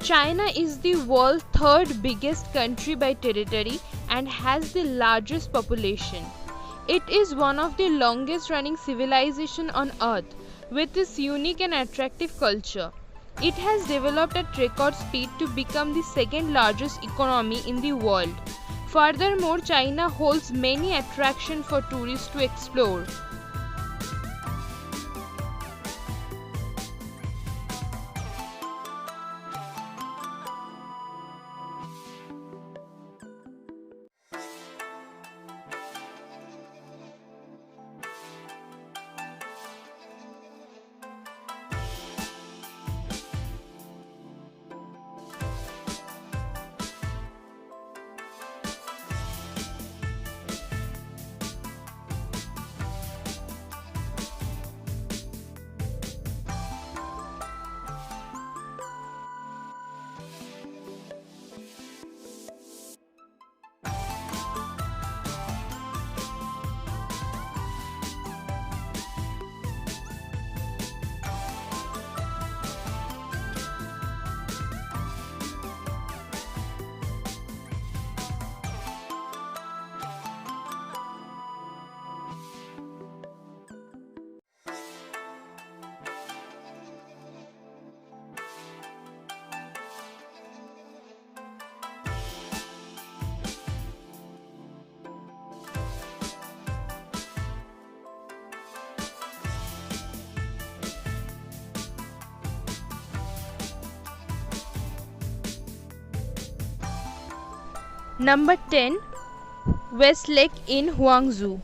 China is the world's third biggest country by territory and has the largest population. It is one of the longest running civilizations on earth with its unique and attractive culture. It has developed at record speed to become the second largest economy in the world. Furthermore, China holds many attractions for tourists to explore. Number 10. Westlake in Huangzhou.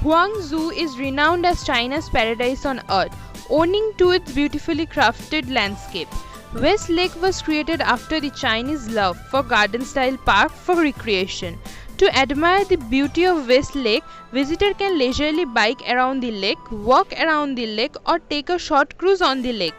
Huangzhou is renowned as China's paradise on earth, owing to its beautifully crafted landscape. Westlake was created after the Chinese love for garden-style park for recreation. To admire the beauty of Westlake, visitors can leisurely bike around the lake, walk around the lake, or take a short cruise on the lake.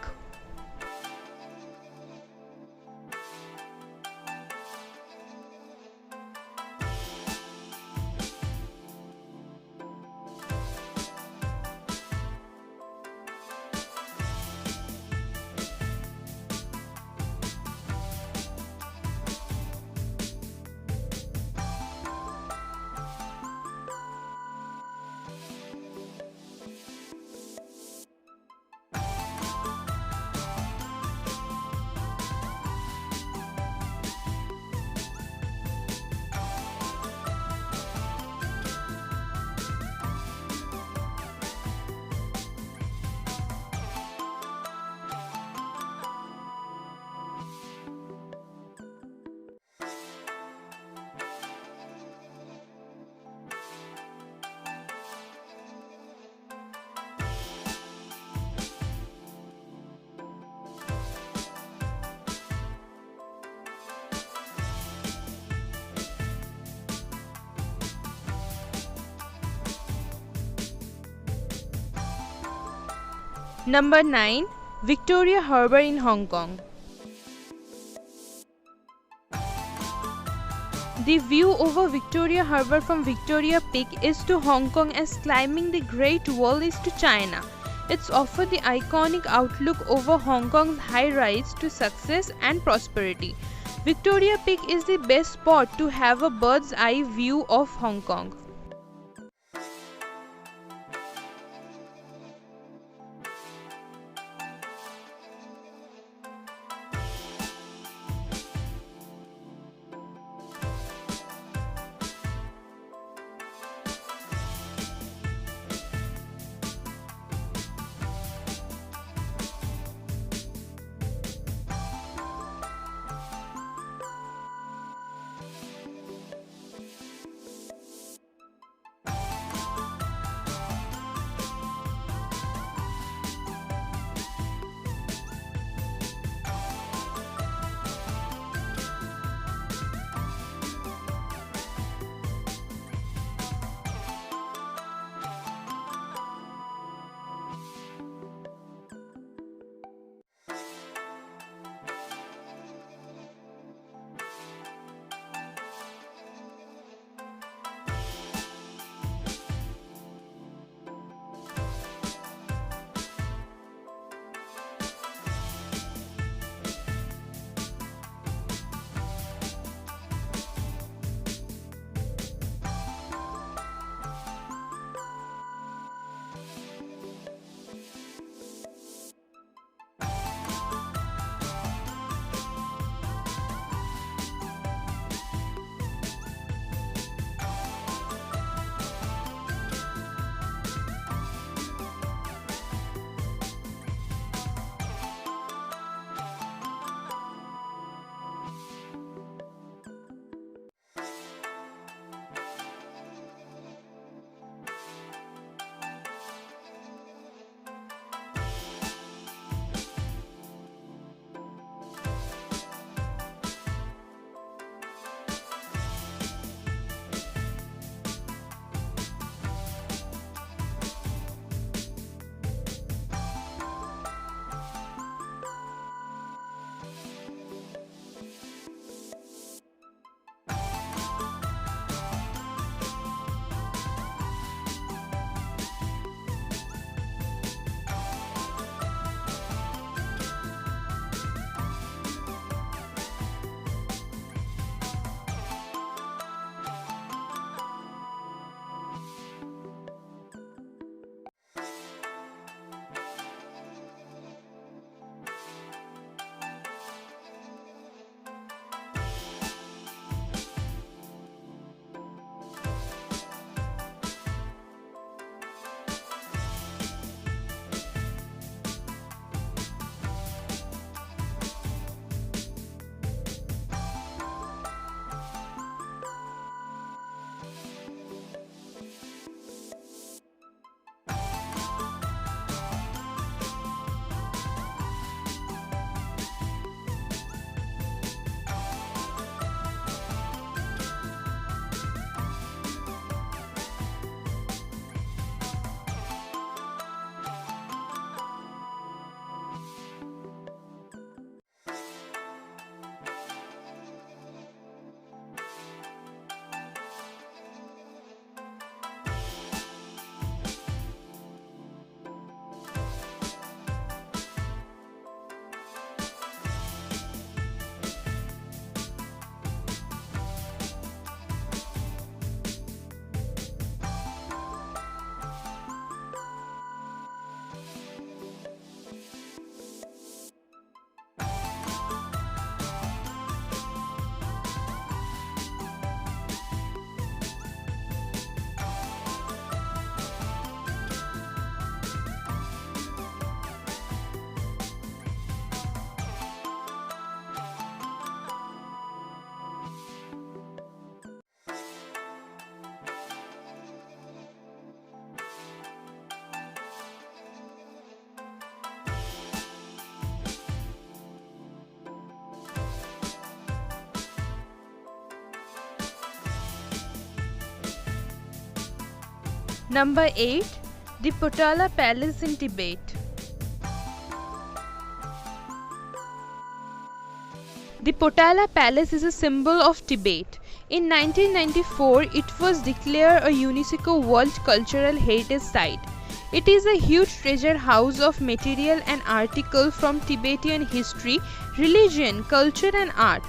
Number 9. Victoria Harbour in Hong Kong. The view over Victoria Harbour from Victoria Peak is to Hong Kong as climbing the Great Wall is to China. It's offered the iconic outlook over Hong Kong's high rise to success and prosperity. Victoria Peak is the best spot to have a bird's eye view of Hong Kong. Number 8. The Potala Palace in Tibet. The Potala Palace is a symbol of Tibet. In 1994, it was declared a UNESCO World Cultural Heritage Site. It is a huge treasure house of material and articles from Tibetan history, religion, culture and art.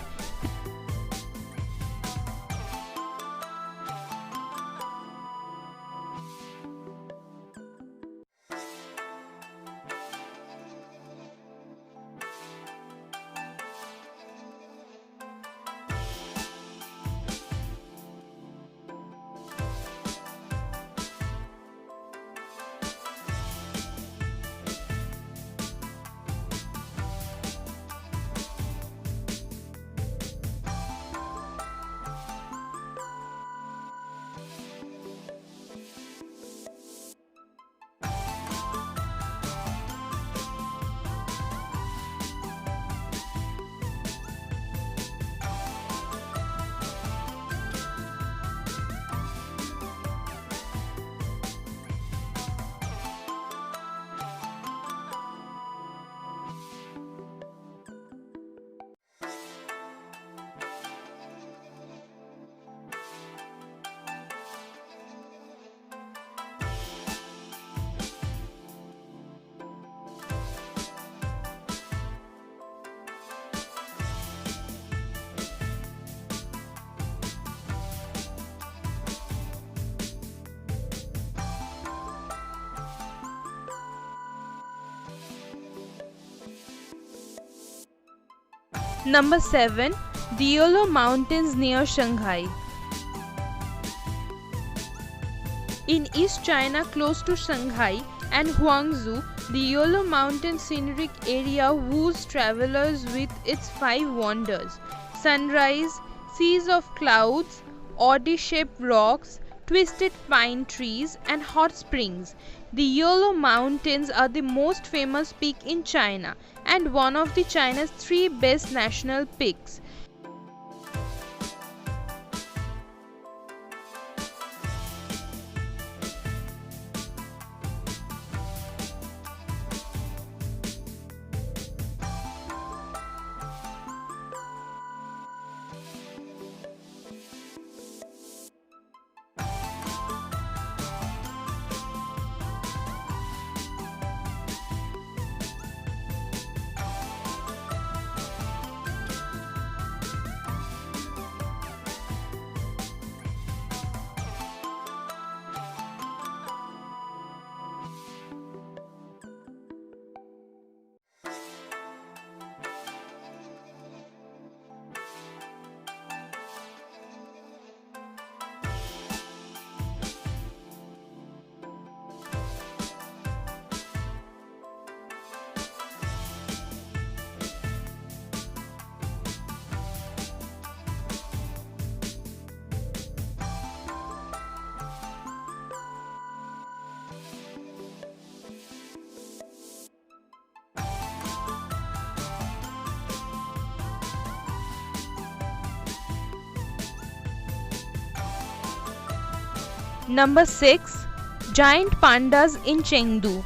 Number 7. The Yellow Mountains near Shanghai. In East China close to Shanghai and Huangzhou, the Yellow Mountain scenic area woos travelers with its 5 wonders: sunrise, seas of clouds, oddly-shaped rocks, twisted pine trees and hot springs. The Yellow Mountains are the most famous peak in China and one of the China's 3 best national peaks. Number 6. Giant pandas in Chengdu.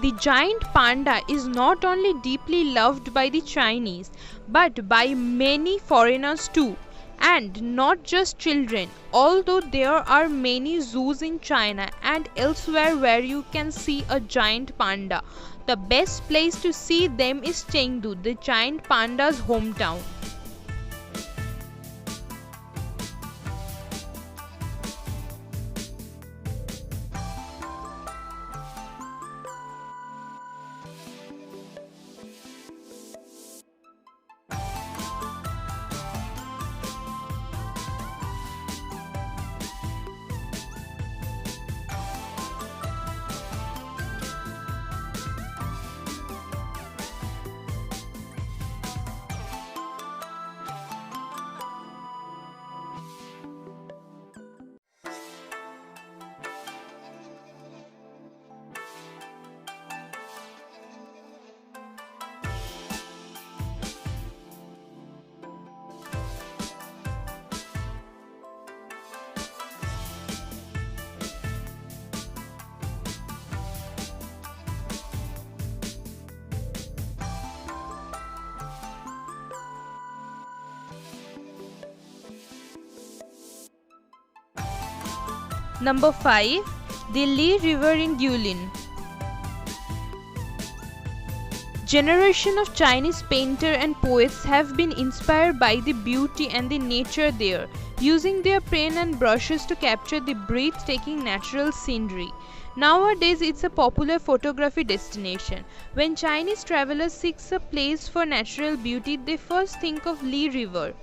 The giant panda is not only deeply loved by the Chinese but by many foreigners too, and not just children. Although there are many zoos in China and elsewhere where you can see a giant panda, the best place to see them is Chengdu, the giant panda's hometown. Number 5. The Li River in Guilin. Generation of Chinese painters and poets have been inspired by the beauty and the nature there, using their pen and brushes to capture the breathtaking natural scenery. Nowadays, it's a popular photography destination. When Chinese travelers seek a place for natural beauty, they first think of Li River.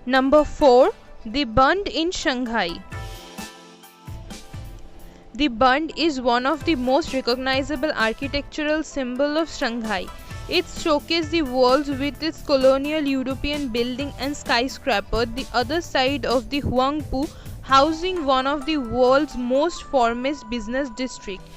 Number 4. The Bund in Shanghai. The Bund is one of the most recognizable architectural symbols of Shanghai. It showcases the walls with its colonial European building and skyscraper, the other side of the Huangpu, housing one of the world's most famous business districts.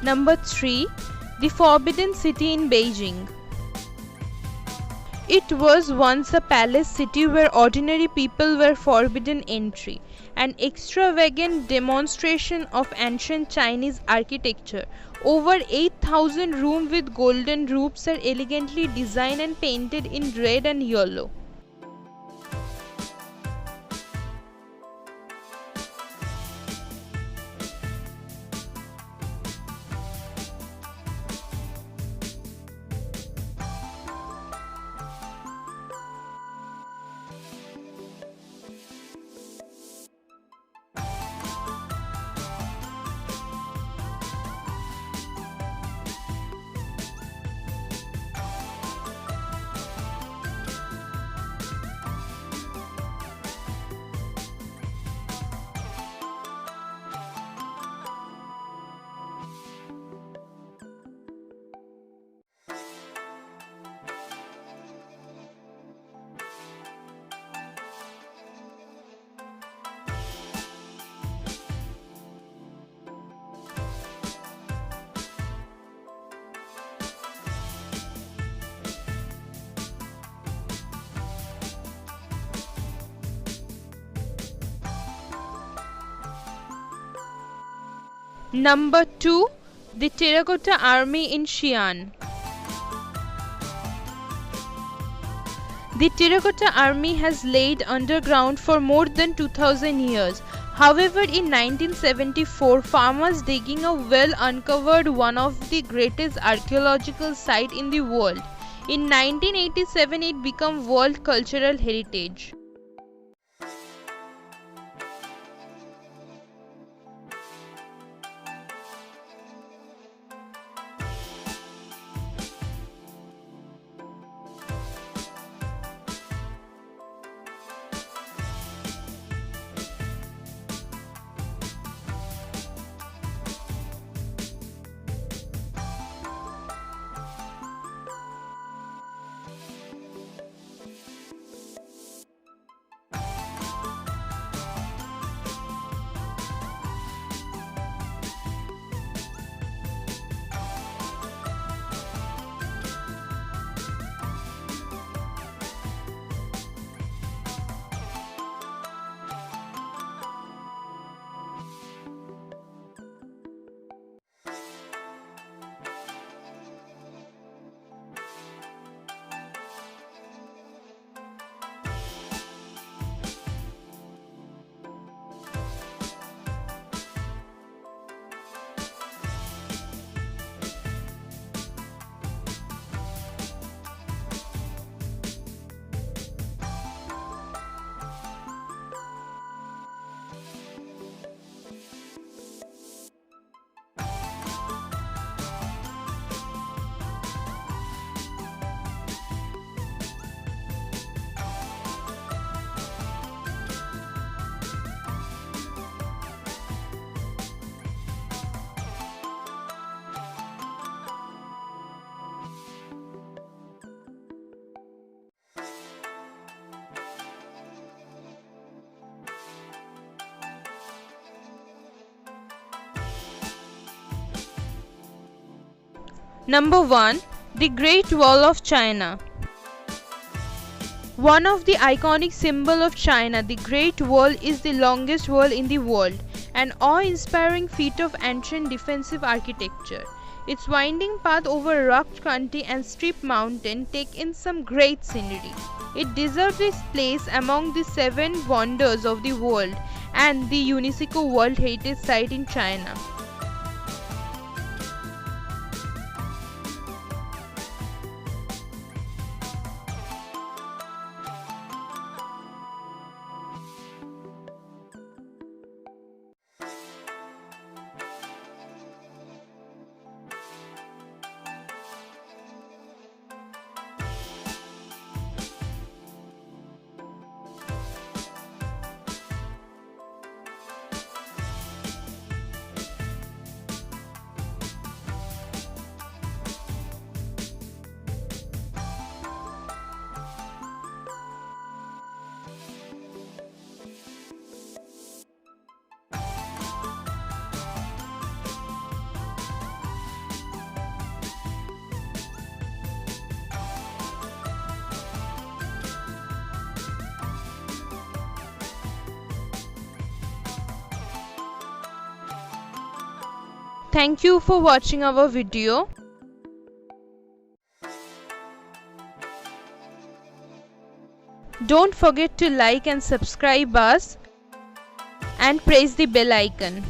Number 3. The Forbidden City in Beijing. It was once a palace city where ordinary people were forbidden entry, an extravagant demonstration of ancient Chinese architecture. Over 8,000 rooms with golden roofs are elegantly designed and painted in red and yellow. Number 2. The Terracotta Army in Xi'an. The Terracotta Army has laid underground for more than 2000 years. However, in 1974, farmers digging a well uncovered one of the greatest archaeological sites in the world. In 1987, it became World Cultural Heritage. Number 1. The Great Wall of China. One of the iconic symbols of China, the Great Wall is the longest wall in the world, an awe-inspiring feat of ancient defensive architecture. Its winding path over rugged country and steep mountain take in some great scenery. It deserves its place among the 7 wonders of the world and the UNESCO World Heritage Site in China. Thank you for watching our video. Don't forget to like and subscribe us and press the bell icon.